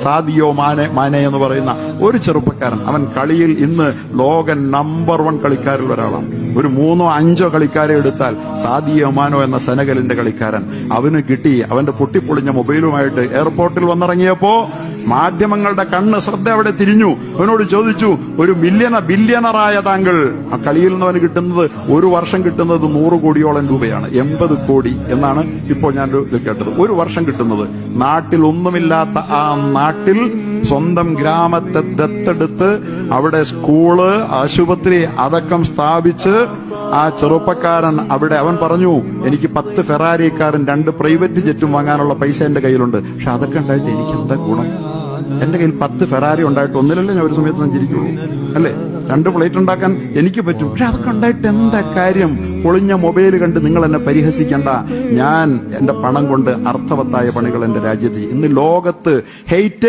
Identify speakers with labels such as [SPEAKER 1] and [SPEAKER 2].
[SPEAKER 1] Sadio Mane എന്ന് പറയുന്ന ഒരു ചെറുപ്പക്കാരൻ, അവൻ കളിയിൽ ഇന്ന് ലോക നമ്പർ 1 കളിക്കാരിൽ ഒരാളാണ്. ഒരു 3-5 കളിക്കാരെ എടുത്താൽ സാദിയോ മാനോ എന്ന സെനഗലിന്റെ കളിക്കാരൻ അവന് കിട്ടി. അവന്റെ പൊട്ടിപ്പൊളിഞ്ഞ മൊബൈലുമായിട്ട് എയർപോർട്ടിൽ വന്നിറങ്ങിയപ്പോ മാധ്യമങ്ങളുടെ ശ്രദ്ധ അവിടെ തിരിഞ്ഞു. അവനോട് ചോദിച്ചു, ഒരു ബില്യണറായ താങ്കൾ, ആ കളിയിൽ നിന്ന് അവന് കിട്ടുന്നത് ഒരു വർഷം കിട്ടുന്നത് 100 കോടിയോളം രൂപയാണ്. 80 കോടി എന്നാണ് ഇപ്പോൾ ഞാൻ ഇത് കേട്ടത്. ഒരു വർഷം കിട്ടുന്നത്. നാട്ടിൽ ഒന്നുമില്ലാത്ത ആ നാട്ടിൽ സ്വന്തം ഗ്രാമത്തെ ദത്തെടുത്ത് അവിടെ സ്കൂള്, ആശുപത്രി അടക്കം സ്ഥാപിച്ച് ആ ചെറുപ്പക്കാരൻ അവിടെ, അവൻ പറഞ്ഞു, എനിക്ക് 10 ഫെറാരിക്കാരൻ 2 പ്രൈവറ്റ് ജെറ്റും വാങ്ങാനുള്ള പൈസ എന്റെ കയ്യിലുണ്ട്. പക്ഷെ അതൊക്കെ ഉണ്ടായിട്ട് എനിക്ക് എന്താ ഗുണം? എന്റെ കയ്യിൽ 10 ഫെറാരി ഉണ്ടായിട്ട് ഒന്നിലല്ലേ ഞാൻ ഒരു സമയത്ത് സഞ്ചരിക്കുള്ളൂ, അല്ലേ? 2 പ്ലേറ്റ് ഉണ്ടാക്കാൻ എനിക്ക് പറ്റും. പക്ഷെ അതൊക്കെ ഉണ്ടായിട്ട് എന്താ കാര്യം? പൊളിഞ്ഞ മൊബൈൽ കണ്ട് നിങ്ങൾ എന്നെ പരിഹസിക്കണ്ട. ഞാൻ എന്റെ പണം കൊണ്ട് അർത്ഥവത്തായ പണികൾ എന്റെ രാജ്യത്ത്. ഇന്ന് ലോകത്ത്